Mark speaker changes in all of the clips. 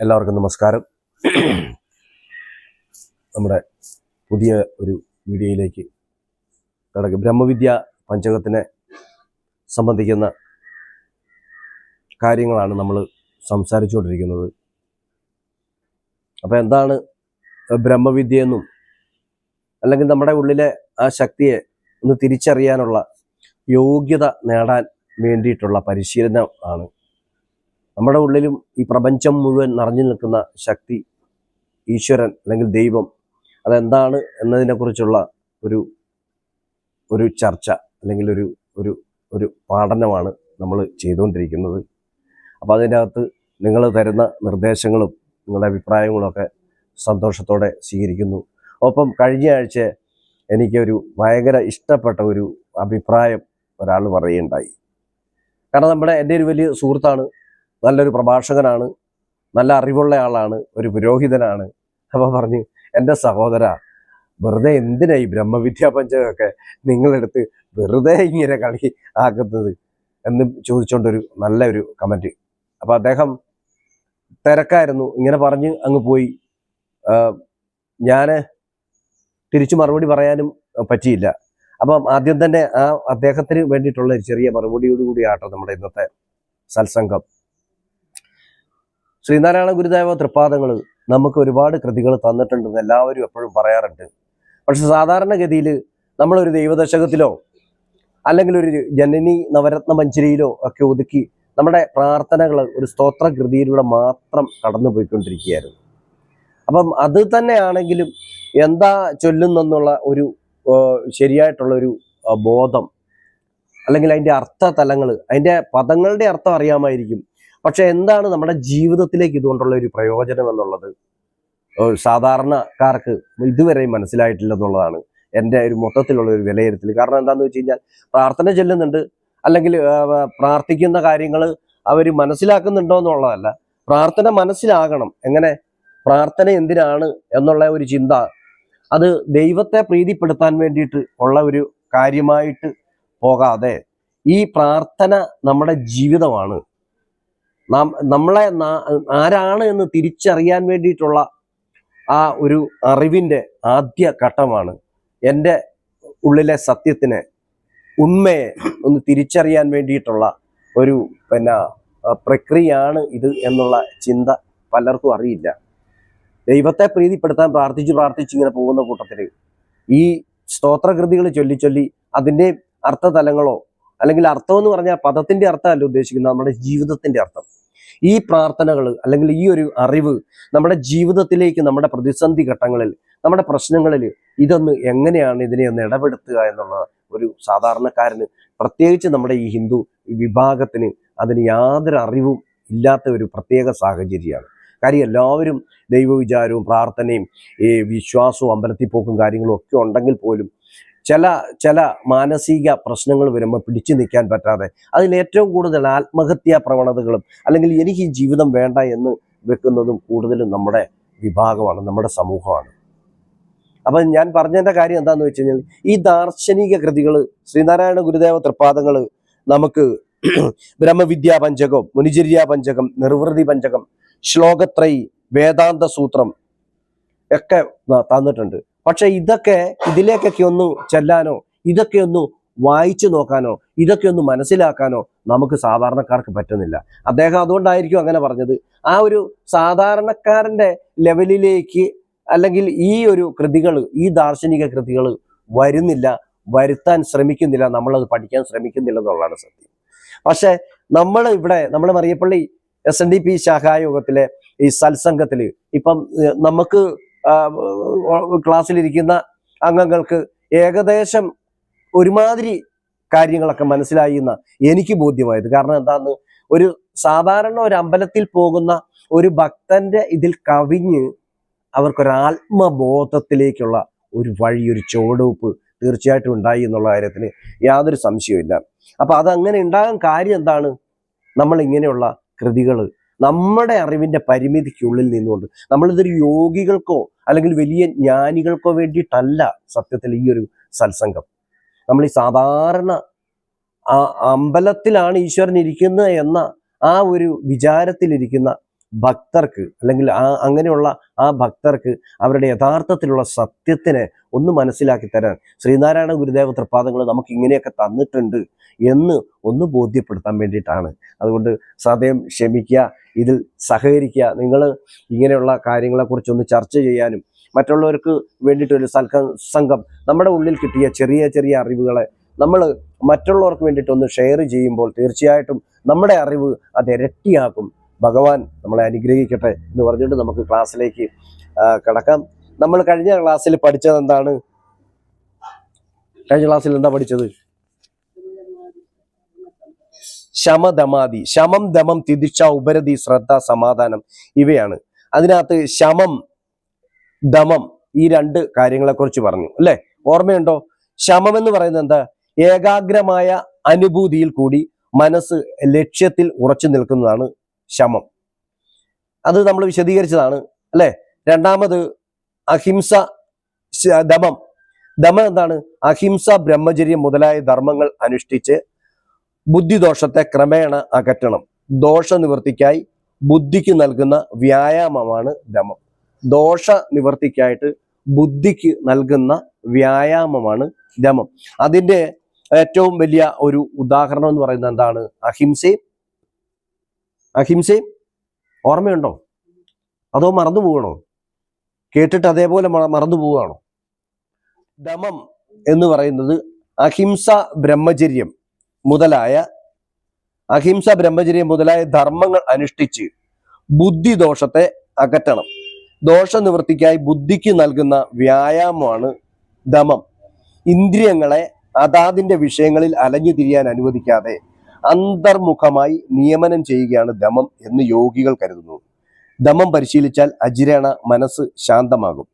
Speaker 1: എല്ലാവർക്കും നമസ്കാരം. നമ്മുടെ പുതിയ ഒരു വീഡിയോയിലേക്ക് കടക്കും. ബ്രഹ്മവിദ്യ പഞ്ചകത്തിനെ സംബന്ധിക്കുന്ന കാര്യങ്ങളാണ് നമ്മൾ സംസാരിച്ചുകൊണ്ടിരിക്കുന്നത്. അപ്പോൾ എന്താണ് ബ്രഹ്മവിദ്യ എന്നും അല്ലെങ്കിൽ നമ്മുടെ ഉള്ളിലെ ആ ശക്തിയെ ഒന്ന് തിരിച്ചറിയാനുള്ള യോഗ്യത നേടാൻ വേണ്ടിയിട്ടുള്ള പരിശീലനം ആണ്. നമ്മുടെ ഉള്ളിലും ഈ പ്രപഞ്ചം മുഴുവൻ നിറഞ്ഞു നിൽക്കുന്ന ശക്തി, ഈശ്വരൻ അല്ലെങ്കിൽ ദൈവം, അതെന്താണ് എന്നതിനെക്കുറിച്ചുള്ള ഒരു ഒരു ചർച്ച അല്ലെങ്കിൽ ഒരു ഒരു ഒരു പഠനമാണ് നമ്മൾ ചെയ്തുകൊണ്ടിരിക്കുന്നത്. അപ്പോൾ അതിൻ്റെ അകത്ത് നിങ്ങൾ തരുന്ന നിർദ്ദേശങ്ങളും നിങ്ങളുടെ അഭിപ്രായങ്ങളൊക്കെ സന്തോഷത്തോടെ സ്വീകരിക്കുന്നു. ഒപ്പം കഴിഞ്ഞ ആഴ്ച എനിക്കൊരു ഭയങ്കര ഇഷ്ടപ്പെട്ട ഒരു അഭിപ്രായം ഒരാൾ പറയുകയുണ്ടായി. കാരണം എൻ്റെ ഒരു വലിയ സുഹൃത്താണ്, നല്ലൊരു പ്രഭാഷകനാണ്, നല്ല അറിവുള്ള ആളാണ്, ഒരു പുരോഹിതനാണ്. അപ്പോൾ പറഞ്ഞ്, എൻ്റെ സഹോദര, വെറുതെ എന്തിനാ ഈ ബ്രഹ്മവിദ്യാ പഞ്ചകമൊക്കെ നിങ്ങളെടുത്ത് വെറുതെ ഇങ്ങനെ കളി ആക്കുന്നത് എന്ന് ചോദിച്ചുകൊണ്ടൊരു നല്ലൊരു കമൻറ്റ്. അപ്പോൾ അദ്ദേഹം തിരക്കായിരുന്നു, ഇങ്ങനെ പറഞ്ഞ് അങ്ങ് പോയി. ഞാൻ തിരിച്ചു മറുപടി പറയാനും പറ്റിയില്ല. അപ്പം ആദ്യം തന്നെ ആ അദ്ദേഹത്തിന് വേണ്ടിയിട്ടുള്ള ഒരു ചെറിയ മറുപടിയോടുകൂടി ആട്ടോ നമ്മുടെ ഇന്നത്തെ സത്സംഗം. ശ്രീനാരായണ ഗുരുദേവ തൃപ്പാദങ്ങൾ നമുക്ക് ഒരുപാട് കൃതികൾ തന്നിട്ടുണ്ടെന്ന് എല്ലാവരും എപ്പോഴും പറയാറുണ്ട്. പക്ഷെ സാധാരണഗതിയിൽ നമ്മളൊരു ദൈവദശകത്തിലോ അല്ലെങ്കിൽ ഒരു ജനനി നവരത്ന മഞ്ജരിയിലോ ഒക്കെ ഒതുക്കി നമ്മുടെ പ്രാർത്ഥനകൾ ഒരു സ്തോത്ര കൃതിയിലൂടെ മാത്രം കടന്നു പോയിക്കൊണ്ടിരിക്കുകയായിരുന്നു. അപ്പം അത് തന്നെയാണെങ്കിലും എന്താ ചൊല്ലുന്നെന്നുള്ള ഒരു ശരിയായിട്ടുള്ളൊരു ബോധം അല്ലെങ്കിൽ അതിൻ്റെ അർത്ഥതലങ്ങൾ, അതിൻ്റെ പദങ്ങളുടെ അർത്ഥം അറിയാമായിരിക്കും. പക്ഷെ എന്താണ് നമ്മുടെ ജീവിതത്തിലേക്ക് ഇതുകൊണ്ടുള്ള ഒരു പ്രയോജനം എന്നുള്ളത് സാധാരണക്കാർക്ക് ഇതുവരെയും മനസ്സിലായിട്ടില്ലെന്നുള്ളതാണ് എൻ്റെ ഒരു മൊത്തത്തിലുള്ള ഒരു വിലയിരുത്തൽ. കാരണം എന്താണെന്ന് വെച്ച് കഴിഞ്ഞാൽ, പ്രാർത്ഥന ചെല്ലുന്നുണ്ട് അല്ലെങ്കിൽ പ്രാർത്ഥിക്കുന്ന കാര്യങ്ങൾ അവർ മനസ്സിലാക്കുന്നുണ്ടോ എന്നുള്ളതല്ല, പ്രാർത്ഥന മനസ്സിലാകണം. എങ്ങനെ പ്രാർത്ഥന എന്തിനാണ് എന്നുള്ള ഒരു ചിന്ത, അത് ദൈവത്തെ പ്രീതിപ്പെടുത്താൻ വേണ്ടിയിട്ട് ഉള്ള ഒരു കാര്യമായിട്ട് പോകാതെ ഈ പ്രാർത്ഥന നമ്മുടെ ജീവിതമാണ്, നമ്മളെ ആരാണ് എന്ന് തിരിച്ചറിയാൻ വേണ്ടിയിട്ടുള്ള ആ ഒരു അറിവിൻ്റെ ആദ്യ ഘട്ടമാണ്. എൻ്റെ ഉള്ളിലെ സത്യത്തിനെ, ഉണ്മയെ ഒന്ന് തിരിച്ചറിയാൻ വേണ്ടിയിട്ടുള്ള ഒരു പ്രക്രിയയാണ് ഇത് എന്നുള്ള ചിന്ത പലർക്കും അറിയില്ല. ദൈവത്തെ പ്രീതിപ്പെടുത്താൻ പ്രാർത്ഥിച്ച് ഇങ്ങനെ പോകുന്ന കൂട്ടത്തിൽ ഈ സ്തോത്രകൃതികൾ ചൊല്ലി അതിൻ്റെ അർത്ഥതലങ്ങളോ അല്ലെങ്കിൽ അർത്ഥം എന്ന് പറഞ്ഞാൽ പദത്തിൻ്റെ അർത്ഥമല്ല ഉദ്ദേശിക്കുന്നത്, നമ്മുടെ ജീവിതത്തിൻ്റെ അർത്ഥം. ഈ പ്രാർത്ഥനകൾ അല്ലെങ്കിൽ ഈ ഒരു അറിവ് നമ്മുടെ ജീവിതത്തിലേക്ക്, നമ്മുടെ പ്രതിസന്ധി ഘട്ടങ്ങളിൽ, നമ്മുടെ പ്രശ്നങ്ങളിൽ ഇതൊന്ന് എങ്ങനെയാണ് ഇതിനെ ഒന്ന് ഇടപെടുത്തുക എന്നുള്ള ഒരു സാധാരണക്കാരന്, പ്രത്യേകിച്ച് നമ്മുടെ ഈ ഹിന്ദു വിഭാഗത്തിന് അതിന് യാതൊരു അറിവും ഇല്ലാത്ത ഒരു പ്രത്യേക സാഹചര്യമാണ്. കാര്യം എല്ലാവരും ദൈവവിചാരവും പ്രാർത്ഥനയും ഈ വിശ്വാസവും അമ്പലത്തിൽ പോക്കും കാര്യങ്ങളും ഒക്കെ ഉണ്ടെങ്കിൽ പോലും ചില മാനസിക പ്രശ്നങ്ങൾ വരുമ്പോൾ പിടിച്ചു നിൽക്കാൻ പറ്റാതെ അതിലേറ്റവും കൂടുതൽ ആത്മഹത്യാ പ്രവണതകളും അല്ലെങ്കിൽ എനിക്ക് ഈ ജീവിതം വേണ്ട എന്ന് വെക്കുന്നതും കൂടുതലും നമ്മുടെ വിഭാഗമാണ്, നമ്മുടെ സമൂഹമാണ്. അപ്പം ഞാൻ പറഞ്ഞതിൻ്റെ കാര്യം എന്താണെന്ന് വെച്ച് കഴിഞ്ഞാൽ, ഈ ദാർശനിക കൃതികൾ, ശ്രീനാരായണ ഗുരുദേവ തൃപ്പാദങ്ങൾ നമുക്ക് ബ്രഹ്മവിദ്യാ പഞ്ചകം, മുനിചര്യാ പഞ്ചകം, നിർവൃതി പഞ്ചകം, ശ്ലോകത്രയി, വേദാന്ത സൂത്രം ഒക്കെ തന്നിട്ടുണ്ട്. പക്ഷെ ഇതിലേക്കൊക്കെ ഒന്ന് ചെല്ലാനോ, ഇതൊക്കെ ഒന്ന് വായിച്ചു നോക്കാനോ, ഇതൊക്കെ ഒന്ന് മനസ്സിലാക്കാനോ നമുക്ക് സാധാരണക്കാർക്ക് പറ്റുന്നില്ല. അദ്ദേഹം അതുകൊണ്ടായിരിക്കും അങ്ങനെ പറഞ്ഞത്. ആ ഒരു സാധാരണക്കാരൻ്റെ ലെവലിലേക്ക് അല്ലെങ്കിൽ ഈ ഒരു കൃതികൾ, ഈ ദാർശനിക കൃതികൾ വരുത്താൻ ശ്രമിക്കുന്നില്ല, നമ്മളത് പഠിക്കാൻ ശ്രമിക്കുന്നില്ല എന്നുള്ളതാണ് സത്യം. പക്ഷെ നമ്മൾ മറിയപ്പള്ളി SNDP ശാഖായോഗത്തിലെ ഈ സത്സംഗത്തിൽ ഇപ്പം നമുക്ക് ക്ലാസ്സിലിരിക്കുന്ന അംഗങ്ങൾക്ക് ഏകദേശം ഒരുമാതിരി കാര്യങ്ങളൊക്കെ മനസ്സിലായി എന്ന് എനിക്ക് ബോധ്യമായത്. കാരണം എന്താന്ന്, ഒരു സാധാരണ ഒരു അമ്പലത്തിൽ പോകുന്ന ഒരു ഭക്തന്റെ ഇതിൽ കവിഞ്ഞ് അവർക്കൊരാത്മബോധത്തിലേക്കുള്ള ഒരു വഴി, ഒരു ചുവടുവെപ്പ് തീർച്ചയായിട്ടും ഉണ്ടായി എന്നുള്ള കാര്യത്തിന് യാതൊരു സംശയവുമില്ല. അപ്പൊ അതങ്ങനെ ഉണ്ടാകാൻ കാര്യം എന്താണ്? നമ്മൾ ഇങ്ങനെയുള്ള കൃതികൾ നമ്മുടെ അറിവിൻ്റെ പരിമിതിക്കുള്ളിൽ നിന്നുകൊണ്ട്, നമ്മളിതൊരു യോഗികൾക്കോ അല്ലെങ്കിൽ വലിയ ജ്ഞാനികൾക്കോ വേണ്ടിയിട്ടല്ല സത്യത്തിൽ ഈ ഒരു സത്സംഗം. നമ്മൾ ഈ സാധാരണ അമ്പലത്തിലാണ് ഈശ്വരൻ ഇരിക്കുന്നത് എന്ന ആ ഒരു വിചാരത്തിലിരിക്കുന്ന ഭക്തർക്ക് അല്ലെങ്കിൽ അങ്ങനെയുള്ള ആ ഭക്തർക്ക് അവരുടെ യഥാർത്ഥത്തിലുള്ള സത്യത്തിനെ ഒന്ന് മനസ്സിലാക്കി തരാൻ ശ്രീനാരായണ ഗുരുദേവ തൃപ്പാദങ്ങൾ നമുക്ക് ഇങ്ങനെയൊക്കെ തന്നിട്ടുണ്ട് എന്ന് ഒന്ന് ബോധ്യപ്പെടുത്താൻ വേണ്ടിയിട്ടാണ്. അതുകൊണ്ട് സദയം ക്ഷമിക്കുക, ഇതിൽ സഹകരിക്കുക. നിങ്ങൾ ഇങ്ങനെയുള്ള കാര്യങ്ങളെക്കുറിച്ചൊന്ന് ചർച്ച ചെയ്യാനും മറ്റുള്ളവർക്ക് വേണ്ടിയിട്ടൊരു സംഘം നമ്മുടെ ഉള്ളിൽ കിട്ടിയ ചെറിയ ചെറിയ അറിവുകളെ നമ്മൾ മറ്റുള്ളവർക്ക് വേണ്ടിയിട്ടൊന്ന് ഷെയർ ചെയ്യുമ്പോൾ തീർച്ചയായിട്ടും നമ്മുടെ അറിവ് അത് ഇരട്ടിയാക്കും. ഭഗവാൻ നമ്മളെ അനുഗ്രഹിക്കട്ടെ എന്ന് പറഞ്ഞിട്ട് നമുക്ക് ക്ലാസ്സിലേക്ക് കടക്കാം. നമ്മൾ കഴിഞ്ഞ ക്ലാസ്സിൽ പഠിച്ചത് എന്താണ്? കഴിഞ്ഞ ക്ലാസ്സിൽ എന്താ പഠിച്ചത്? ശമദമാദി, ശമം ദമം തിദിക്ഷ ഉപരതി ശ്രദ്ധ സമാധാനം ഇവയാണ്. അതിനകത്ത് ശമം ദമം ഈ രണ്ട് കാര്യങ്ങളെക്കുറിച്ച് പറഞ്ഞു അല്ലെ? ഓർമ്മയുണ്ടോ? ശമം എന്ന് പറയുന്നത് എന്താ? ഏകാഗ്രമായ അനുഭൂതിയിൽ കൂടി മനസ്സ് ലക്ഷ്യത്തിൽ ഉറച്ചു നിൽക്കുന്നതാണ് ശമം. അത് നമ്മൾ വിശദീകരിച്ചതാണ് അല്ലെ? രണ്ടാമത് അഹിംസ ദമം. ദമം എന്താണ്? അഹിംസ ബ്രഹ്മചര്യം മുതലായ ധർമ്മങ്ങൾ അനുഷ്ഠിച്ച് ബുദ്ധിദോഷത്തെ ക്രമേണ അകറ്റണം. ദോഷനിവൃത്തിക്കായി ബുദ്ധിക്ക് നൽകുന്ന വ്യായാമമാണ് ദമം. ദോഷ നിവർത്തിക്കായിട്ട് ബുദ്ധിക്ക് നൽകുന്ന വ്യായാമമാണ് ദമം. അതിൻ്റെ ഏറ്റവും വലിയ ഒരു ഉദാഹരണം എന്ന് പറയുന്നത് എന്താണ്? അഹിംസയും ഓർമ്മയുണ്ടോ? അതോ മറന്നു പോകണോ? കേട്ടിട്ട് അതേപോലെ മറന്നു പോവുകയാണോ? ദമം എന്ന് പറയുന്നത് അഹിംസ ബ്രഹ്മചര്യം മുതലായ ധർമ്മങ്ങൾ അനുഷ്ഠിച്ച് ബുദ്ധിദോഷത്തെ അകറ്റണം. ദോഷനിവൃത്തിക്കായി ബുദ്ധിക്ക് നൽകുന്ന വ്യായാമമാണ് ദമം. ഇന്ദ്രിയങ്ങളെ അതാതിന്റെ വിഷയങ്ങളിൽ അലഞ്ഞു തിരിയാൻ അനുവദിക്കാതെ അന്തർമുഖമായി നിയമനം ചെയ്യുകയാണ് ദമം എന്ന് യോഗികൾ കരുതുന്നു. ദമം പരിശീലിച്ചാൽ അജിരേണ മനസ്സ് ശാന്തമാകും.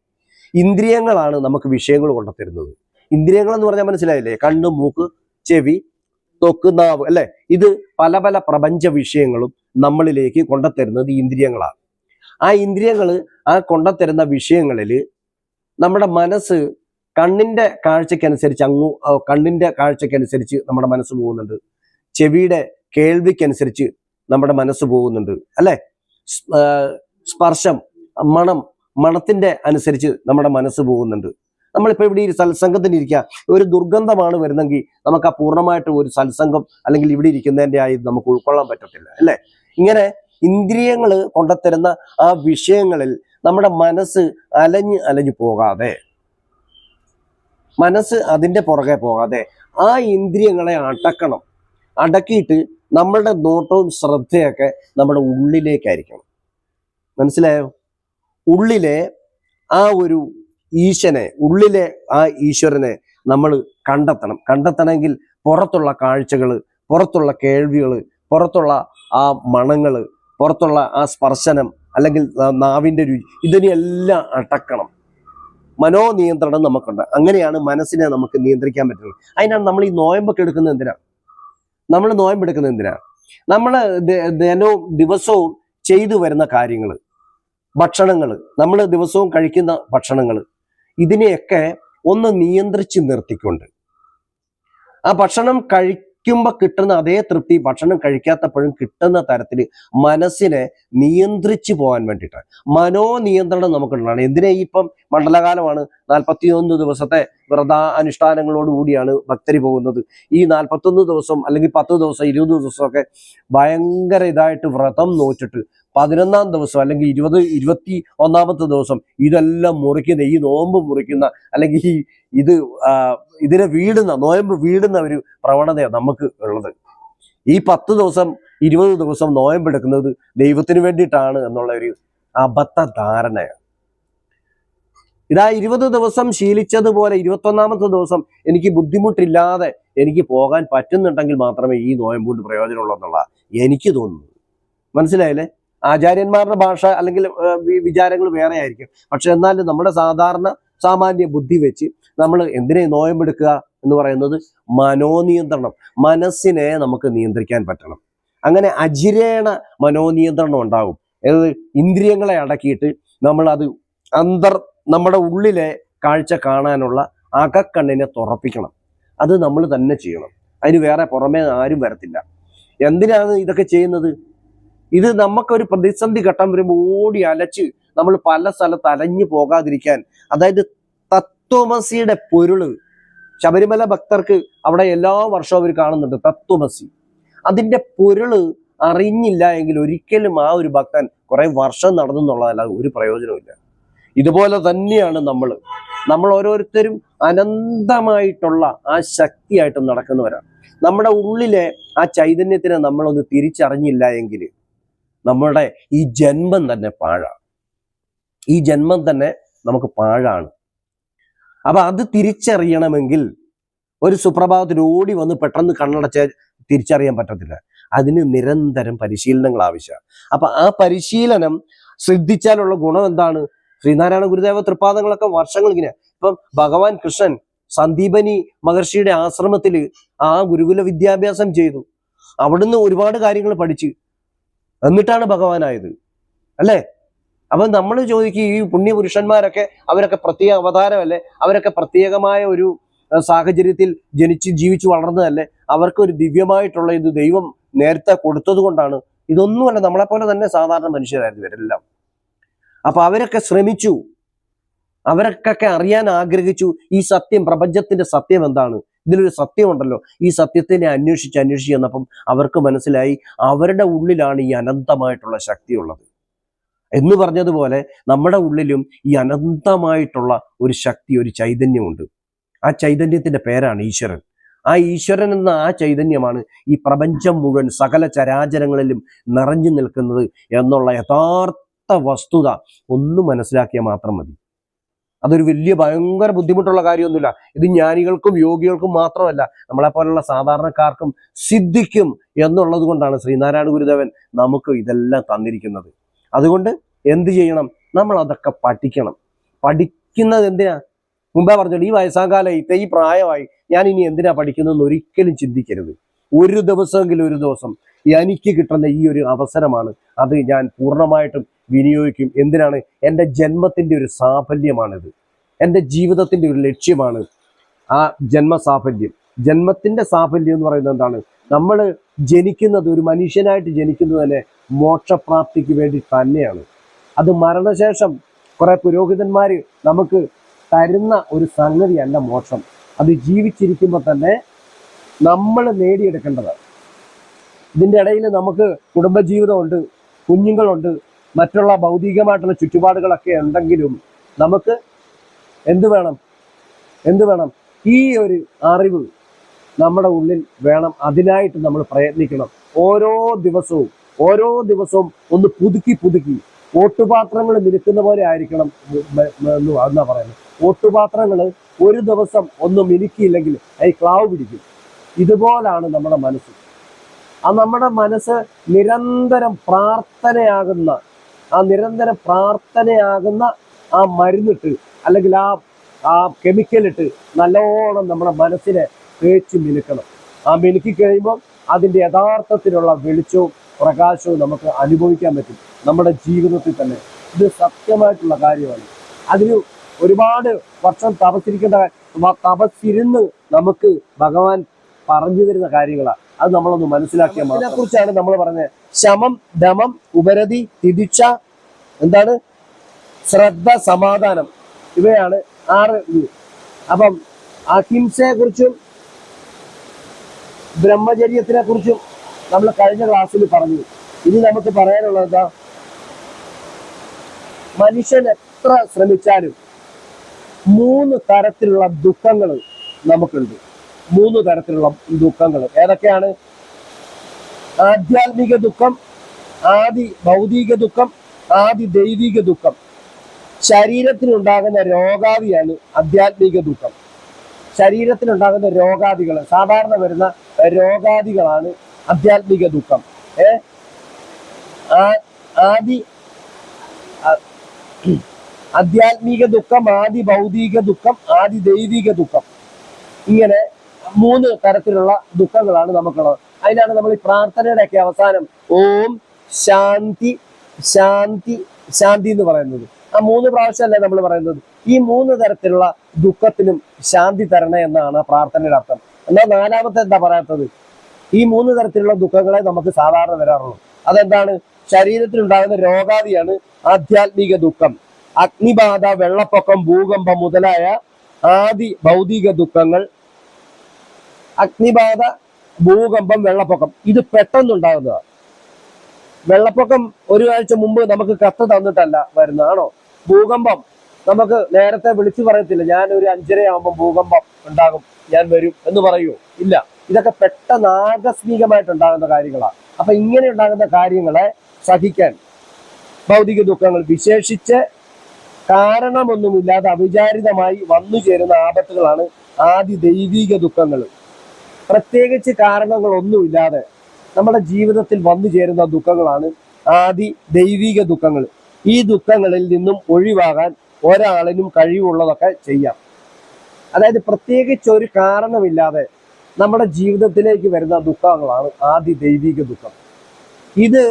Speaker 1: ഇന്ദ്രിയങ്ങളാണ് നമുക്ക് വിഷയങ്ങൾ കൊണ്ടുത്തരുന്നത്. ഇന്ദ്രിയങ്ങൾ എന്ന് പറഞ്ഞാൽ മനസ്സിലായില്ലേ? കണ്ണ്, മൂക്ക്, ചെവി, ത്വക്ക്, നാവ് അല്ലെ? ഇത് പല പല പ്രപഞ്ച വിഷയങ്ങളും നമ്മളിലേക്ക് കൊണ്ടുത്തരുന്നത് ഇന്ദ്രിയങ്ങളാണ്. ആ ഇന്ദ്രിയങ്ങൾ ആ കൊണ്ടുത്തരുന്ന വിഷയങ്ങളിൽ നമ്മുടെ മനസ്സ് കണ്ണിന്റെ കാഴ്ചക്കനുസരിച്ച് നമ്മുടെ മനസ്സ് പോകുന്നുണ്ട്. ചെവിയുടെ കേൾവിക്കനുസരിച്ച് നമ്മുടെ മനസ്സ് പോകുന്നുണ്ട് അല്ലെ? സ്പർശം, മണത്തിന്റെ അനുസരിച്ച് നമ്മുടെ മനസ്സ് പോകുന്നുണ്ട്. നമ്മളിപ്പോൾ ഇവിടെ ഈ സത്സംഗത്തിന് ഇരിക്കുക, ഒരു ദുർഗന്ധമാണ് വരുന്നെങ്കിൽ നമുക്ക് ആ പൂർണ്ണമായിട്ട് ഒരു സത്സംഗം അല്ലെങ്കിൽ ഇവിടെ ഇരിക്കുന്നതിൻ്റെ ആയി നമുക്ക് ഉൾക്കൊള്ളാൻ പറ്റത്തില്ല അല്ലെ? ഇങ്ങനെ ഇന്ദ്രിയങ്ങൾ കൊണ്ടുത്തരുന്ന ആ വിഷയങ്ങളിൽ നമ്മുടെ മനസ്സ് അലഞ്ഞു പോകാതെ, മനസ്സ് അതിൻ്റെ പുറകെ പോകാതെ ആ ഇന്ദ്രിയങ്ങളെ അടക്കണം. അടക്കിയിട്ട് നമ്മളുടെ നോട്ടവും ശ്രദ്ധയൊക്കെ നമ്മുടെ ഉള്ളിലേക്കായിരിക്കണം. മനസ്സിലായോ? ഉള്ളിലെ ആ ഒരു ഉള്ളിലെ ആ ഈശ്വരനെ നമ്മൾ കണ്ടെത്തണമെങ്കിൽ പുറത്തുള്ള കാഴ്ചകൾ, പുറത്തുള്ള കേൾവികൾ, പുറത്തുള്ള ആ മണങ്ങൾ, പുറത്തുള്ള ആ സ്പർശനം അല്ലെങ്കിൽ നാവിൻ്റെ രുചി, ഇതിനെല്ലാം അടക്കണം. മനോനിയന്ത്രണം നമുക്കുണ്ട്. അങ്ങനെയാണ് മനസ്സിനെ നമുക്ക് നിയന്ത്രിക്കാൻ പറ്റുന്നത്. അതിനാണ് നമ്മൾ ഈ നോയമ്പൊക്കെ എടുക്കുന്നത്. എന്തിനാണ് നമ്മൾ നോയമ്പെടുക്കുന്നത്? നമ്മൾ ദിവസവും ചെയ്തു വരുന്ന കാര്യങ്ങൾ, ഭക്ഷണങ്ങൾ, നമ്മൾ ദിവസവും കഴിക്കുന്ന ഭക്ഷണങ്ങൾ, ഇതിനെയൊക്കെ ഒന്ന് നിയന്ത്രിച്ച് നിർത്തിക്കൊണ്ട് ആ ഭക്ഷണം കഴിക്കുമ്പോൾ കിട്ടുന്ന അതേ തൃപ്തി ഭക്ഷണം കഴിക്കാത്തപ്പോഴും കിട്ടുന്ന തരത്തിൽ മനസ്സിനെ നിയന്ത്രിച്ചു പോകാൻ വേണ്ടിയിട്ടാണ്. മനോനിയന്ത്രണം നമുക്കുള്ളതാണ്. എന്തിനാ ഇപ്പം മണ്ഡലകാലമാണ്, 41 ദിവസത്തെ വ്രത അനുഷ്ഠാനങ്ങളോടുകൂടിയാണ് ഭക്തര് പോകുന്നത്. ഈ 41 ദിവസം അല്ലെങ്കിൽ 10 ദിവസം 20 ദിവസമൊക്കെ ഭയങ്കര ഇതായിട്ട് വ്രതം നോച്ചിട്ട് 11-ാം ദിവസം അല്ലെങ്കിൽ 21-ാമത്തെ ദിവസം ഇതെല്ലാം മുറിക്കുന്ന, ഈ നോമ്പ് മുറിക്കുന്ന അല്ലെങ്കിൽ ഇതിനെ നോയമ്പ് വീടുന്ന ഒരു പ്രവണതയാണ് നമുക്ക് ഉള്ളത്. ഈ 10 ദിവസം 20 ദിവസം നോയമ്പെടുക്കുന്നത് ദൈവത്തിന് വേണ്ടിയിട്ടാണ് എന്നുള്ള ഒരു അബദ്ധ ധാരണയാണ്. ഇതാ 20 ദിവസം ശീലിച്ചതുപോലെ 21-ാമത്തെ ദിവസം എനിക്ക് ബുദ്ധിമുട്ടില്ലാതെ എനിക്ക് പോകാൻ പറ്റുന്നുണ്ടെങ്കിൽ മാത്രമേ ഈ നോയമ്പ് കൊണ്ട് പ്രയോജനമുള്ളൂ എന്നുള്ള എനിക്ക് തോന്നുന്നു. മനസ്സിലായില്ലേ? ആചാര്യന്മാരുടെ ഭാഷ അല്ലെങ്കിൽ വിചാരങ്ങൾ വേറെ ആയിരിക്കും. പക്ഷെ എന്നാലും നമ്മുടെ സാമാന്യ ബുദ്ധി വെച്ച് നമ്മൾ എന്തിനെ നോയമ്പെടുക്കുക എന്ന് പറയുന്നത് മനോനിയന്ത്രണം. മനസ്സിനെ നമുക്ക് നിയന്ത്രിക്കാൻ പറ്റണം. അങ്ങനെ അജിരേണ മനോനിയന്ത്രണം ഉണ്ടാകും. ഇന്ദ്രിയങ്ങളെ അടക്കിയിട്ട് നമ്മളത് നമ്മുടെ ഉള്ളിലെ കാഴ്ച കാണാനുള്ള അകക്കണ്ണിനെ തുറപ്പിക്കണം. അത് നമ്മൾ തന്നെ ചെയ്യണം. അതിന് വേറെ പുറമേ ആരും വരത്തില്ല. എന്തിനാണ് ഇതൊക്കെ ചെയ്യുന്നത്? ഇത് നമുക്കൊരു പ്രതിസന്ധി ഘട്ടം വരുമ്പോൾ ഓടി അലച്ച് നമ്മൾ പല സ്ഥലത്ത് അലഞ്ഞു പോകാതിരിക്കാൻ, അതായത് തത്വമസിയുടെ പൊരുള് ശബരിമല ഭക്തർക്ക് അവിടെ എല്ലാ വർഷവും അവർ കാണുന്നുണ്ട് തത്വമസി. അതിന്റെ പൊരുള് അറിഞ്ഞില്ല എങ്കിൽ ഒരിക്കലും ആ ഒരു ഭക്തൻ കുറെ വർഷം നടന്നു എന്നുള്ളതല്ലാതെ ഒരു പ്രയോജനമില്ല. ഇതുപോലെ തന്നെയാണ് നമ്മൾ ഓരോരുത്തരും അനന്തമായിട്ടുള്ള ആ ശക്തിയായിട്ട് നടക്കുന്നവരാണ്. നമ്മുടെ ഉള്ളിലെ ആ ചൈതന്യത്തിനെ നമ്മളൊന്ന് തിരിച്ചറിഞ്ഞില്ല എങ്കിൽ നമ്മുടെ ഈ ജന്മം തന്നെ പാഴാണ്. ഈ ജന്മം തന്നെ നമുക്ക് പാഴാണ്. അപ്പൊ അത് തിരിച്ചറിയണമെങ്കിൽ ഒരു സുപ്രഭാതത്തിൽ ഓടി വന്ന് പെട്ടെന്ന് കണ്ണടച്ച് തിരിച്ചറിയാൻ പറ്റത്തില്ല. അതിന് നിരന്തരം പരിശീലനങ്ങൾ ആവശ്യമാണ്. അപ്പൊ ആ പരിശീലനം ശ്രദ്ധിച്ചാലുള്ള ഗുണം എന്താണ്? ശ്രീനാരായണ ഗുരുദേവ തൃപ്പാദങ്ങളൊക്കെ വർഷങ്ങൾ ഇങ്ങനെ. ഇപ്പം ഭഗവാൻ കൃഷ്ണൻ സന്ദീപനി മഹർഷിയുടെ ആശ്രമത്തിൽ ആ ഗുരുകുല വിദ്യാഭ്യാസം ചെയ്തു. അവിടുന്ന് ഒരുപാട് കാര്യങ്ങൾ പഠിച്ച് എന്നിട്ടാണ് ഭഗവാനായത്, അല്ലേ? അപ്പൊ നമ്മൾ ചോദിക്കും, ഈ പുണ്യപുരുഷന്മാരൊക്കെ അവരൊക്കെ പ്രത്യേക അവതാരമല്ലേ? അവരൊക്കെ പ്രത്യേകമായ ഒരു സാഹചര്യത്തിൽ ജനിച്ച് ജീവിച്ചു വളർന്നതല്ലേ? അവർക്ക് ഒരു ദിവ്യമായിട്ടുള്ള ഇത് ദൈവം നേരത്തെ കൊടുത്തത് കൊണ്ടാണ്. ഇതൊന്നുമല്ല, നമ്മളെപ്പോലെ തന്നെ സാധാരണ മനുഷ്യരായിരുന്നു ഇവരെല്ലാം. അപ്പൊ അവരൊക്കെ ശ്രമിച്ചു, അവരൊക്കെ അറിയാൻ ആഗ്രഹിച്ചു ഈ സത്യം, പ്രപഞ്ചത്തിന്റെ സത്യം എന്താണ്, ഇതിലൊരു സത്യമുണ്ടല്ലോ. ഈ സത്യത്തിനെ അന്വേഷിച്ച് ചെന്നപ്പം അവർക്ക് മനസ്സിലായി അവരുടെ ഉള്ളിലാണ് ഈ അനന്തമായിട്ടുള്ള ശക്തിയുള്ളത് എന്ന് പറഞ്ഞതുപോലെ നമ്മുടെ ഉള്ളിലും ഈ അനന്തമായിട്ടുള്ള ഒരു ശക്തി, ഒരു ചൈതന്യമുണ്ട്. ആ ചൈതന്യത്തിന്റെ പേരാണ് ഈശ്വരൻ. ആ ഈശ്വരൻ എന്ന ആ ചൈതന്യമാണ് ഈ പ്രപഞ്ചം മുഴുവൻ സകല ചരാചരങ്ങളിലും നിറഞ്ഞു നിൽക്കുന്നത് എന്നുള്ള യഥാർത്ഥ വസ്തുത ഒന്ന് മനസ്സിലാക്കിയാൽ മാത്രം മതി. അതൊരു വലിയ ഭയങ്കര ബുദ്ധിമുട്ടുള്ള കാര്യമൊന്നുമില്ല. ഇത് ജ്ഞാനികൾക്കും യോഗികൾക്കും മാത്രമല്ല, നമ്മളെപ്പോലുള്ള സാധാരണക്കാർക്കും സിദ്ധിക്കും എന്നുള്ളത് കൊണ്ടാണ് ശ്രീനാരായണ ഗുരുദേവൻ നമുക്ക് ഇതെല്ലാം തന്നിരിക്കുന്നത്. അതുകൊണ്ട് എന്ത് ചെയ്യണം? നമ്മൾ അതൊക്കെ പഠിക്കണം. പഠിക്കുന്നത് എന്തിനാ? മുമ്പേ പറഞ്ഞോളൂ, ഈ വയസ്സാകാലത്ത് ഈ പ്രായമായി ഞാൻ ഇനി എന്തിനാ പഠിക്കുന്നതെന്ന് ഒരിക്കലും ചിന്തിക്കരുത്. ഒരു ദിവസമെങ്കിലും ഒരു ദിവസം എനിക്ക് കിട്ടുന്ന ഈ ഒരു അവസരമാണ്, അത് ഞാൻ പൂർണ്ണമായിട്ടും വിനിയോഗിക്കും. എന്തിനാണ്? എൻ്റെ ജന്മത്തിൻ്റെ ഒരു സാഫല്യമാണിത്, എൻ്റെ ജീവിതത്തിൻ്റെ ഒരു ലക്ഷ്യമാണ് ആ ജന്മസാഫല്യം. ജന്മത്തിൻ്റെ സാഫല്യം എന്ന് പറയുന്നത് എന്താണ്? നമ്മൾ ജനിക്കുന്നത്, ഒരു മനുഷ്യനായിട്ട് ജനിക്കുന്നത് തന്നെ മോക്ഷപ്രാപ്തിക്ക് വേണ്ടി തന്നെയാണ്. അത് മരണശേഷം കുറെ പുരോഹിതന്മാർ നമുക്ക് തരുന്ന ഒരു സംഗതിയല്ല മോക്ഷം. അത് ജീവിച്ചിരിക്കുമ്പോൾ തന്നെ നമ്മൾ നേടിയെടുക്കേണ്ടതാണ്. ഇതിൻ്റെ ഇടയിൽ നമുക്ക് കുടുംബജീവിതമുണ്ട്, കുഞ്ഞുങ്ങളുണ്ട്, മറ്റുള്ള ഭൗതികമായിട്ടുള്ള ചുറ്റുപാടുകളൊക്കെ ഉണ്ടെങ്കിലും നമുക്ക് എന്ത് വേണം? ഈ ഒരു അറിവ് നമ്മുടെ ഉള്ളിൽ വേണം. അതിനായിട്ട് നമ്മൾ പ്രയത്നിക്കണം. ഓരോ ദിവസവും ഒന്ന് പുതുക്കി ഓട്ടുപാത്രങ്ങൾ മിനുക്കുന്ന പോലെ ആയിരിക്കണം എന്നാ പറയുന്നത്. ഓട്ടുപാത്രങ്ങൾ ഒരു ദിവസം ഒന്ന് മിനുക്കിയില്ലെങ്കിൽ ഈ ക്ലാവ് പിടിക്കും. ഇതുപോലാണ് നമ്മുടെ മനസ്സ്. നമ്മുടെ മനസ്സ് നിരന്തരം പ്രാർത്ഥനയാകുന്ന ആ മരുന്നിട്ട്, അല്ലെങ്കിൽ ആ കെമിക്കലിട്ട് നല്ലോണം നമ്മുടെ മനസ്സിനെ തേച്ച് മിനുക്കണം. ആ മിനുക്കി കഴിയുമ്പോൾ അതിൻ്റെ യഥാർത്ഥത്തിലുള്ള വെളിച്ചവും പ്രകാശവും നമുക്ക് അനുഭവിക്കാൻ പറ്റും നമ്മുടെ ജീവിതത്തിൽ തന്നെ. ഇത് സത്യമായിട്ടുള്ള കാര്യമാണ്. അതിന് ഒരുപാട് വർഷം തപസ്സിരുന്ന് നമുക്ക് ഭഗവാൻ പറഞ്ഞു തരുന്ന കാര്യങ്ങളാണ്. അത് നമ്മളൊന്ന് മനസ്സിലാക്കിയാൽ മാത്രം. ഇതിനെക്കുറിച്ചാണ് നമ്മൾ പറഞ്ഞത്. ശമം, ദമം, ഉപരതി, തിദിക്ഷ, എന്താണ്, ശ്രദ്ധ, സമാധാനം, ഇവയാണ് 6 ഇത്. അപ്പം അഹിംസയെ കുറിച്ചും ബ്രഹ്മചര്യത്തിനെ കുറിച്ചും നമ്മൾ കഴിഞ്ഞ ക്ലാസ്സിൽ പറഞ്ഞു. ഇനി നമുക്ക് പറയാനുള്ളത് എന്താ? മനുഷ്യൻ എത്ര ശ്രമിച്ചാലും 3 തരത്തിലുള്ള ദുഃഖങ്ങൾ നമുക്കുണ്ട്. 3 തരത്തിലുള്ള ദുഃഖങ്ങൾ ഏതൊക്കെയാണ്? ആധ്യാത്മിക ദുഃഖം, ആദി ഭൗതിക ദുഃഖം, ആദി ദൈവിക ദുഃഖം. ശരീരത്തിനുണ്ടാകുന്ന രോഗാദിയാണ് ആധ്യാത്മിക ദുഃഖം. ശരീരത്തിനുണ്ടാകുന്ന രോഗാദികൾ, സാധാരണ വരുന്ന രോഗാദികളാണ് ആധ്യാത്മിക ദുഃഖം. ആധ്യാത്മിക ദുഃഖം, ആദി ഭൗതിക ദുഃഖം, ആദി ദൈവിക ദുഃഖം. ഇങ്ങനെ 3 തരത്തിലുള്ള ദുഃഖങ്ങളാണ് നമുക്കുള്ളത്. അതിനാണ് നമ്മൾ ഈ പ്രാർത്ഥനയുടെ ഒക്കെ അവസാനം ഓം ശാന്തി ശാന്തി ശാന്തി എന്ന് പറയുന്നത്. ആ 3 പ്രാവശ്യമല്ലേ നമ്മൾ പറയുന്നത്. ഈ 3 തരത്തിലുള്ള ദുഃഖത്തിനും ശാന്തി തരണേ എന്നാണ് പ്രാർത്ഥനയുടെ അർത്ഥം. എന്നാൽ 4-മത്തെ എന്താ പറയാത്തത്? ഈ 3 തരത്തിലുള്ള ദുഃഖങ്ങളെ നമുക്ക് സാധാരണ വരാറുള്ളൂ. അതെന്താണ്? ശരീരത്തിലുണ്ടാകുന്ന രോഗാദിയാണ് ആധ്യാത്മിക ദുഃഖം. അഗ്നിബാധ, വെള്ളപ്പൊക്കം, ഭൂകമ്പം മുതലായ ആദി ഭൗതിക ദുഃഖങ്ങൾ. അഗ്നിബാധ, ഭൂകമ്പം, വെള്ളപ്പൊക്കം ഇത് പെട്ടെന്നുണ്ടാകുന്നതാണ്. വെള്ളപ്പൊക്കം ഒരു ആഴ്ച മുമ്പ് നമുക്ക് കത്ത് തന്നിട്ടല്ല വരുന്നതാണോ? ഭൂകമ്പം നമുക്ക് നേരത്തെ വിളിച്ചു പറയത്തില്ല, ഞാൻ ഒരു 5:30 ഭൂകമ്പം ഉണ്ടാകും, ഞാൻ വരും എന്ന് പറയൂ? ഇല്ല. ഇതൊക്കെ പെട്ടെന്ന് ആകസ്മികമായിട്ടുണ്ടാകുന്ന കാര്യങ്ങളാണ്. അപ്പൊ ഇങ്ങനെ ഉണ്ടാകുന്ന കാര്യങ്ങളെ സഹിക്കാൻ ഭൗതിക ദുഃഖങ്ങൾ, വിശേഷിച്ച് കാരണമൊന്നുമില്ലാതെ അവിചാരിതമായി വന്നു ചേരുന്ന ആപത്തുകളാണ് ആദി ദൈവിക ദുഃഖങ്ങൾ. പ്രത്യേകിച്ച് കാരണങ്ങളൊന്നുമില്ലാതെ നമ്മുടെ ജീവിതത്തിൽ വന്നു ചേരുന്ന ദുഃഖങ്ങളാണ് ആദി ദൈവിക ദുഃഖങ്ങൾ. ഈ ദുഃഖങ്ങളിൽ നിന്നും ഒഴിവാകാൻ ഒരാളിനും കഴിവുള്ളതൊക്കെ ചെയ്യാം. അതായത് പ്രത്യേകിച്ച് ഒരു കാരണമില്ലാതെ നമ്മുടെ ജീവിതത്തിലേക്ക് വരുന്ന ദുഃഖങ്ങളാണ് ആദി ദൈവിക ദുഃഖം. ഇത്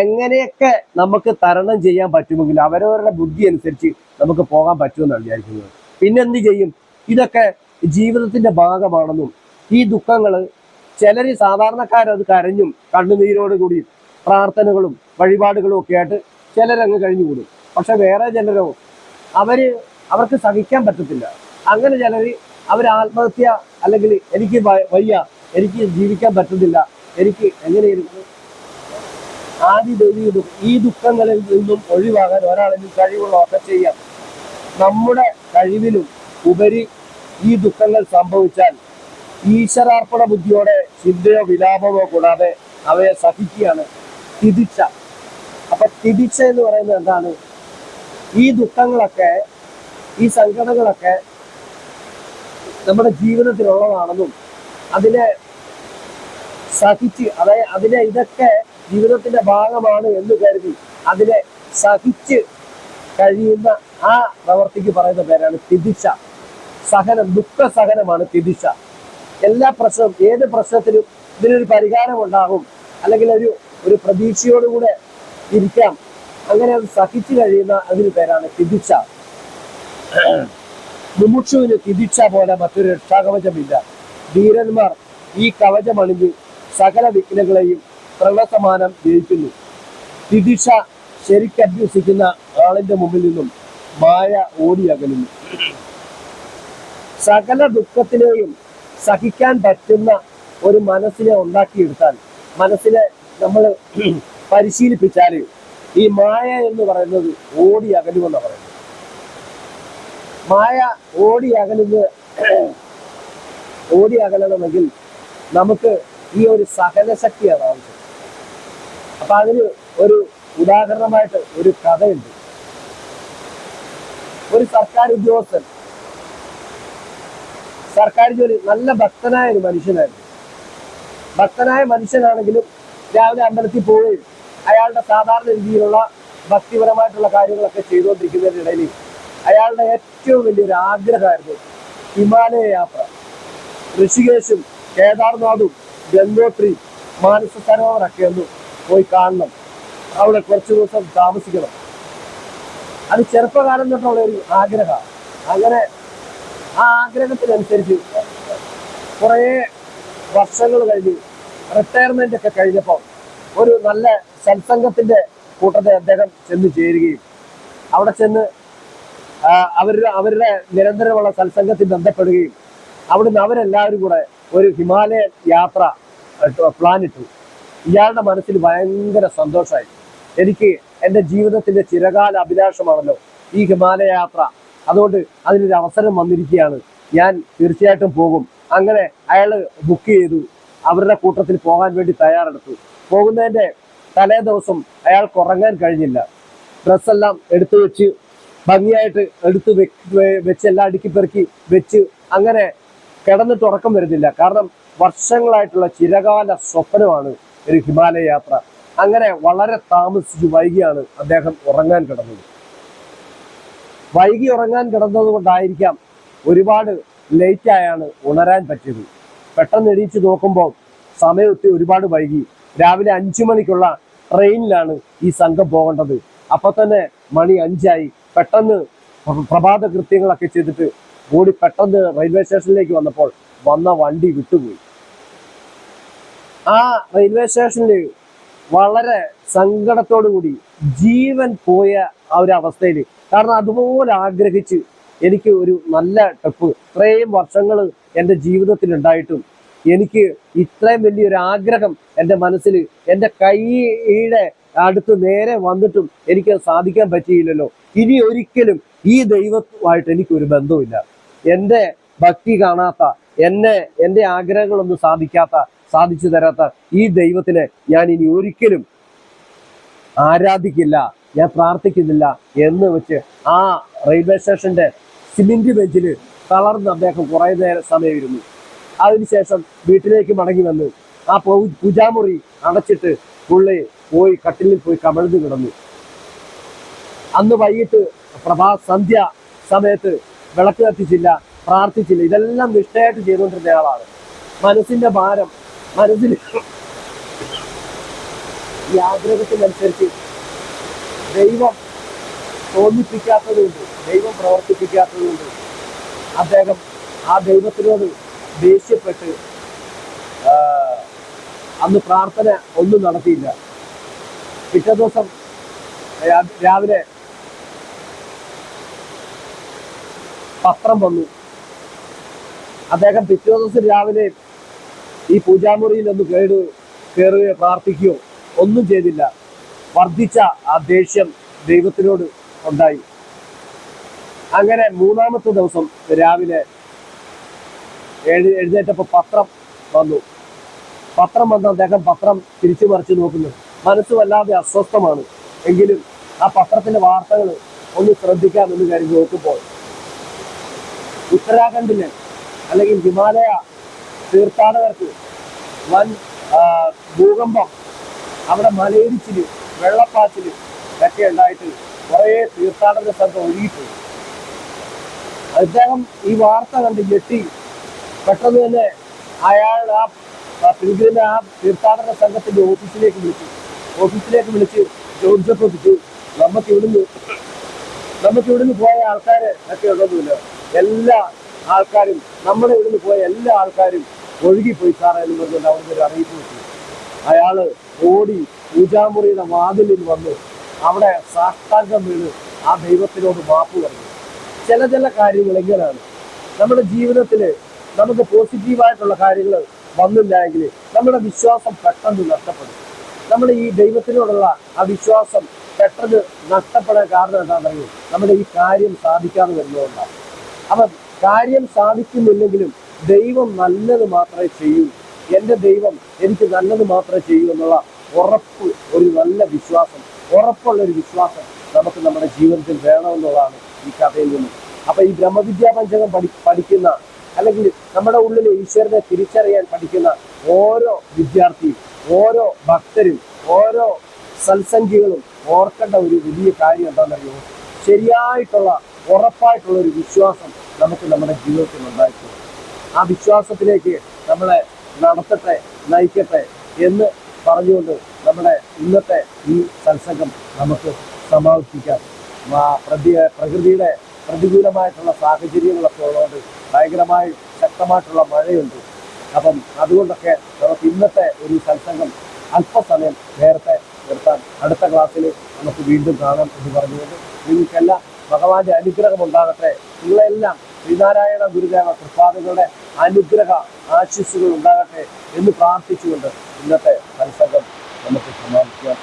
Speaker 1: എങ്ങനെയൊക്കെ നമുക്ക് തരണം ചെയ്യാൻ പറ്റുമെങ്കിൽ അവരവരുടെ ബുദ്ധി അനുസരിച്ച് നമുക്ക് പോകാൻ പറ്റുമെന്നാണ് വിചാരിക്കുന്നത്. പിന്നെന്ത് ചെയ്യും? ഇതൊക്കെ ജീവിതത്തിന്റെ ഭാഗമാണെന്നും ഈ ദുഃഖങ്ങൾ ചിലർ സാധാരണക്കാരത് കരഞ്ഞും കണ്ണുനീരോട് കൂടി പ്രാർത്ഥനകളും വഴിപാടുകളും ഒക്കെ ആയിട്ട് ചിലരങ്ങ് കഴിഞ്ഞുകൂടും. പക്ഷെ വേറെ ചിലരോ അവർക്ക് സഹിക്കാൻ പറ്റത്തില്ല. അങ്ങനെ ചിലർ അവർ ആത്മഹത്യ, അല്ലെങ്കിൽ എനിക്ക് വയ്യ, എനിക്ക് ജീവിക്കാൻ പറ്റുന്നില്ല, എനിക്ക് എങ്ങനെയിരിക്കും. ആദി ദൈവിക ദുഃഖം. ഈ ദുഃഖങ്ങളിൽ നിന്നും ഒഴിവാകാൻ ഒരാളിനും കഴിവുള്ളതൊക്കെ ചെയ്യാം. നമ്മുടെ കഴിവിലും ഉപരി ഈ ദുഃഖങ്ങൾ സംഭവിച്ചാൽ ഈശ്വരാർപ്പണ ബുദ്ധിയോടെ ചിന്തയോ വിലാപമോ കൂടാതെ അവയെ സഹിക്കുകയാണ് തിദിച്ച. അപ്പൊ തിദിച്ച എന്ന് പറയുന്നത് എന്താണ്? ഈ ദുഃഖങ്ങളൊക്കെ, ഈ സങ്കടങ്ങളൊക്കെ നമ്മുടെ ജീവിതത്തിലുള്ളതാണെന്നും അതിനെ സഹിച്ച്, അതായത് അതിനെ ഇതൊക്കെ ജീവിതത്തിന്റെ ഭാഗമാണ് എന്ന് കരുതി അതിനെ സഹിച്ച് കഴിയുന്ന ആ പ്രവർത്തിക്ക് പറയുന്ന പേരാണ് തിദിച്ച. സഹനം, ദുഃഖ സഹനമാണ് തിദിച്ച. എല്ലാ പ്രശ്നവും, ഏത് പ്രശ്നത്തിനും ഇതിനൊരു പരിഹാരം ഉണ്ടാകും, അല്ലെങ്കിൽ ഒരു പ്രതീക്ഷയോടുകൂടെ ഇരിക്കാം. അങ്ങനെ അത് സഹിച്ചു കഴിയുന്ന അതിന് പേരാണ് തിദിച്ച. മുമുക്ഷുവിന് തിദിച്ച പോലെ മറ്റൊരു രക്ഷാകവചമില്ല. ധീരന്മാർ ഈ കവചമണിഞ്ഞ് സകല വിഘ്നങ്ങളെയും പ്രണസമാനം ജയിക്കുന്നു. തിദിക്ഷ ശരിക്കഭ്യസിക്കുന്ന ആളിന്റെ മുമ്പിൽ നിന്നും മായ ഓടിയകലുന്നു. സകല ദുഃഖത്തിനെയും സഹിക്കാൻ പറ്റുന്ന ഒരു മനസ്സിനെ ഉണ്ടാക്കിയെടുത്താൽ, മനസ്സിനെ നമ്മൾ പരിശീലിപ്പിച്ചാൽ ഈ മായ എന്ന് പറയുന്നത് ഓടി അകലുമെന്നാണ് പറയുന്നത്. മായ ഓടി അകലണമെങ്കിൽ നമുക്ക് ഈ ഒരു സഹനശക്തിയാണ് ആവശ്യം. അപ്പൊ അതിന് ഒരു ഉദാഹരണമായിട്ട് ഒരു കഥയുണ്ട്. ഒരു സർക്കാർ ഉദ്യോഗസ്ഥൻ, സർക്കാർ ജോലി, നല്ല ഭക്തനായ ഒരു മനുഷ്യനായിരുന്നു. ഭക്തനായ മനുഷ്യനാണെങ്കിലും രാവിലെ അമ്പലത്തിൽ പോവുകയും അയാളുടെ സാധാരണ രീതിയിലുള്ള ഭക്തിപരമായിട്ടുള്ള കാര്യങ്ങളൊക്കെ ചെയ്തുകൊണ്ടിരിക്കുന്നതിനിടയിൽ അയാളുടെ ഏറ്റവും വലിയൊരു ആഗ്രഹമായിരുന്നു ഹിമാലയ യാത്ര. ഋഷികേശും കേദാർനാഥും ഗംഗോത്രി, മാനസ സരോവറൊക്കെ ഒന്ന് പോയി കാണണം, അവിടെ കുറച്ച് ദിവസം താമസിക്കണം. അത് ചെറുപ്പകാലം തൊട്ടുള്ള ഒരു ആഗ്രഹമാണ്. അങ്ങനെ ആ ആഗ്രഹത്തിനനുസരിച്ച് കുറേ വർഷങ്ങൾ കഴിഞ്ഞ് റിട്ടയർമെന്റ് ഒക്കെ കഴിഞ്ഞപ്പോൾ ഒരു നല്ല സത്സംഗത്തിന്റെ കൂട്ടത്തിൽ അദ്ദേഹം ചെന്ന് ചേരുകയും അവിടെ ചെന്ന് അവരുടെ നിരന്തരമുള്ള സത്സംഗത്തിൽ ബന്ധപ്പെടുകയും അവിടുന്ന് അവരെല്ലാവരും കൂടെ ഒരു ഹിമാലയൻ യാത്ര പ്ലാൻ ഇട്ടു. ഇയാളുടെ മനസ്സിൽ ഭയങ്കര സന്തോഷമായി. എനിക്ക് എൻ്റെ ജീവിതത്തിന്റെ ചിരകാല അഭിലാഷമാണല്ലോ ഈ ഹിമാലയ യാത്ര, അതുകൊണ്ട് അതിനൊരു അവസരം വന്നിരിക്കുകയാണ്, ഞാൻ തീർച്ചയായിട്ടും പോകും. അങ്ങനെ അയാൾ ബുക്ക് ചെയ്തു, അവരുടെ കൂട്ടത്തിൽ പോകാൻ വേണ്ടി തയ്യാറെടുത്തു. പോകുന്നതിന്റെ തലേ ദിവസം അയാൾക്ക് ഉറങ്ങാൻ കഴിഞ്ഞില്ല. ഡ്രസ്സെല്ലാം എടുത്തു വെച്ച് ഭംഗിയായിട്ട് എടുത്ത് വെച്ച് എല്ലാം അടുക്കി പെറുക്കി വെച്ച് അങ്ങനെ കിടന്നിട്ട് ഉറക്കം വരുന്നില്ല. കാരണം വർഷങ്ങളായിട്ടുള്ള ചിരകാല സ്വപ്നമാണ് ഒരു ഹിമാലയ യാത്ര. അങ്ങനെ വളരെ താമസിച്ച് വൈകിയാണ് അദ്ദേഹം ഉറങ്ങാൻ കിടന്നത്. വൈകി ഉറങ്ങാൻ കിടന്നത് കൊണ്ടായിരിക്കാം ഒരുപാട് ലേറ്റായാണ് ഉണരാൻ പറ്റിയത്. പെട്ടെന്ന് എണീച്ച് നോക്കുമ്പോൾ സമയത്ത് ഒരുപാട് വൈകി. രാവിലെ 5 മണിക്കുള്ള ട്രെയിനിലാണ് ഈ സംഘം പോകേണ്ടത്. അപ്പൊ തന്നെ മണി 5 പെട്ടെന്ന് പ്രഭാത കൃത്യങ്ങളൊക്കെ ചെയ്തിട്ട് കൂടി പെട്ടെന്ന് റെയിൽവേ സ്റ്റേഷനിലേക്ക് വന്നപ്പോൾ വന്ന വണ്ടി വിട്ടുപോയി. ആ റെയിൽവേ സ്റ്റേഷനിൽ വളരെ സങ്കടത്തോടു കൂടി ജീവൻ പോയ ആ ഒരു അവസ്ഥയിൽ, കാരണം അതുപോലെ ആഗ്രഹിച്ച് എനിക്ക് ഒരു നല്ല ട്രിപ്പ് ഇത്രയും വർഷങ്ങൾ എൻ്റെ ജീവിതത്തിൽ ഉണ്ടായിട്ടും എനിക്ക് ഇത്രയും വലിയൊരു ആഗ്രഹം എൻ്റെ മനസ്സിൽ എൻ്റെ കൈയുടെ അടുത്ത് നേരെ വന്നിട്ടും എനിക്ക് സാധിക്കാൻ പറ്റിയില്ലല്ലോ. ഇനി ഒരിക്കലും ഈ ദൈവമായിട്ട് എനിക്കൊരു ബന്ധവുമില്ല. എൻ്റെ ഭക്തി കാണാത്ത, എൻ്റെ ആഗ്രഹങ്ങളൊന്നും സാധിച്ചു തരാത്ത ഈ ദൈവത്തിനെ ഞാൻ ഇനി ഒരിക്കലും ആരാധിക്കില്ല, ഞാൻ പ്രാർത്ഥിക്കുന്നില്ല എന്ന് വെച്ച് ആ റെയിൽവേ സ്റ്റേഷന്റെ സിമെന്റ് ബെഞ്ചിൽ തളർന്ന് അദ്ദേഹം കുറേ നേരം സമയം ഇരുന്നു. അതിനുശേഷം വീട്ടിലേക്ക് മടങ്ങി വന്ന് ആ പൂജാമുറി അടച്ചിട്ട് പുള്ളി പോയി കട്ടിലിൽ പോയി കമിഴ്ന്നു കിടന്നു. അന്ന് വൈകിട്ട് സന്ധ്യ സമയത്ത് വിളക്ക് കത്തിച്ചില്ല, പ്രാർത്ഥിച്ചില്ല. ഇതെല്ലാം നിഷ്ഠയായിട്ട് ചെയ്തുകൊണ്ടിരുന്ന ആളാണ്. മനസ്സിന്റെ ഭാരം, മനസ്സിൽ ഈ ആഗ്രഹത്തിനനുസരിച്ച് ദൈവം തോന്നിപ്പിക്കാത്തതുകൊണ്ട്, ദൈവം പ്രവർത്തിപ്പിക്കാത്തതുകൊണ്ട് അദ്ദേഹം ആ ദൈവത്തിനോട് ദേഷ്യപ്പെട്ട് അന്ന് പ്രാർത്ഥന ഒന്നും നടത്തിയില്ല. പിറ്റേ ദിവസം രാവിലെ പത്രം വന്നു. അദ്ദേഹം പിറ്റേ ദിവസം രാവിലെ ഈ പൂജാമുറിയിൽ ഒന്ന് കയറുകയോ പ്രാർത്ഥിക്കുകയോ ഒന്നും ചെയ്തില്ല. വർദ്ധിച്ച ആ ദേഷ്യം ദൈവത്തിനോട് ഉണ്ടായി. അങ്ങനെ മൂന്നാമത്തെ ദിവസം രാവിലെ എഴുന്നേറ്റപ്പോൾ പത്രം വന്നു. അദ്ദേഹം പത്രം തിരിച്ചു മറിച്ച് നോക്കുന്നു. മനസ്സ് വല്ലാതെ അസ്വസ്ഥമാണ്. എങ്കിലും ആ പത്രത്തിന്റെ വാർത്തകൾ ഒന്ന് ശ്രദ്ധിക്കാമെന്ന് കരുതി നോക്കുമ്പോൾ ഉത്തരാഖണ്ഡില് അല്ലെങ്കിൽ ഹിമാലയ തീർത്ഥാടകർക്ക് വൻ ഭൂകമ്പം, അവിടെ മലയിടിച്ചില്, വെള്ളപ്പാച്ചില് ഒക്കെ ഉണ്ടായിട്ട് കുറേ തീർത്ഥാടക സംഘം ഒഴുകിയിട്ടുണ്ട്. അദ്ദേഹം ഈ വാർത്ത കണ്ട് ഞെട്ടി പെട്ടെന്ന് തന്നെ അയാൾ ആ തീർത്ഥാടക സംഘത്തിന്റെ ഓഫീസിലേക്ക് വിളിച്ച് ചോദിച്ചപ്പോൾ നമുക്ക് ഇവിടുന്ന് പോയ ആൾക്കാര് ഒക്കെ ഉള്ളതുമില്ല, എല്ലാ ആൾക്കാരും, നമ്മുടെ ഇവിടുന്ന് പോയ എല്ലാ ആൾക്കാരും ഒഴുകിപ്പോയി സാറേ എന്ന് പറഞ്ഞുകൊണ്ട് അവിടുന്ന് ഒരു അറിയിപ്പ് കിട്ടി. അയാള് ഓടി പൂജാമുറിയുടെ വാതിലിൽ വന്ന് അവിടെ സാഷ്ടാംഗം വീണ് ആ ദൈവത്തിനോട് മാപ്പ് പറഞ്ഞു. ചില കാര്യങ്ങൾ എങ്ങനെയാണ് നമ്മുടെ ജീവിതത്തിൽ നമുക്ക് പോസിറ്റീവായിട്ടുള്ള കാര്യങ്ങൾ വന്നില്ലെങ്കിൽ നമ്മുടെ വിശ്വാസം പെട്ടെന്ന് നഷ്ടപ്പെടും. നമ്മുടെ ഈ ദൈവത്തിനോടുള്ള ആ വിശ്വാസം പെട്ടെന്ന് നഷ്ടപ്പെടാൻ കാരണം എന്താണെന്നറിയും, നമ്മുടെ ഈ കാര്യം സാധിക്കാതെ വരുന്നതുകൊണ്ടാണ്. അപ്പം കാര്യം സാധിക്കുന്നില്ലെങ്കിലും ദൈവം നല്ലത് മാത്രമേ ചെയ്യൂ, എൻ്റെ ദൈവം എനിക്ക് നല്ലത് മാത്രമേ ചെയ്യൂ എന്നുള്ള ഉറപ്പ്, ഒരു നല്ല വിശ്വാസം, ഉറപ്പുള്ളൊരു വിശ്വാസം നമുക്ക് നമ്മുടെ ജീവിതത്തിൽ വേണമെന്നുള്ളതാണ് ഈ കഥയിൽ നിന്ന്. അപ്പൊ ഈ ബ്രഹ്മവിദ്യാപഞ്ചകം പഠിക്കുന്ന, അല്ലെങ്കിൽ നമ്മുടെ ഉള്ളിൽ ഈശ്വരനെ തിരിച്ചറിയാൻ പഠിക്കുന്ന ഓരോ വിദ്യാർത്ഥിയും, ഓരോ ഭക്തരും, ഓരോ സത്സംഗികളും ഓർക്കേണ്ട ഒരു വലിയ കാര്യം എന്താണെന്നറിയോ, ശരിയായിട്ടുള്ള ഉറപ്പായിട്ടുള്ള ഒരു വിശ്വാസം നമുക്ക് നമ്മുടെ ജീവിതത്തിൽ ഉണ്ടായിട്ടുണ്ട്. ആ വിശ്വാസത്തിലേക്ക് നമ്മളെ നടത്തട്ടെ, നയിക്കട്ടെ എന്ന് പറഞ്ഞുകൊണ്ട് നമ്മുടെ ഇന്നത്തെ ഈ സത്സംഗം നമുക്ക് സമാപിപ്പിക്കാം. പ്രകൃതിയുടെ പ്രതികൂലമായിട്ടുള്ള സാഹചര്യങ്ങളൊക്കെ ഉള്ളതുകൊണ്ട് ഭയങ്കരമായി ശക്തമായിട്ടുള്ള മഴയുണ്ട്. അപ്പം അതുകൊണ്ടൊക്കെ നമുക്ക് ഇന്നത്തെ ഒരു സത്സംഗം അല്പസമയം നേരത്തെ നിർത്താൻ, അടുത്ത ക്ലാസ്സിൽ നമുക്ക് വീണ്ടും കാണാം എന്ന് പറഞ്ഞുകൊണ്ട് നിങ്ങൾക്കെല്ലാം ഭഗവാന്റെ അനുഗ്രഹം ഉണ്ടാകട്ടെ. നിങ്ങളെല്ലാം ശ്രീനാരായണ ഗുരുദേവ കൃപാദങ്ങളുടെ അനുഗ്രഹ ആശിസ്സുകൾ ഉണ്ടാകട്ടെ എന്ന് പ്രാർത്ഥിച്ചുകൊണ്ട് ഇന്നത്തെ സത്സംഗം നമുക്ക് സമാപിക്കാം.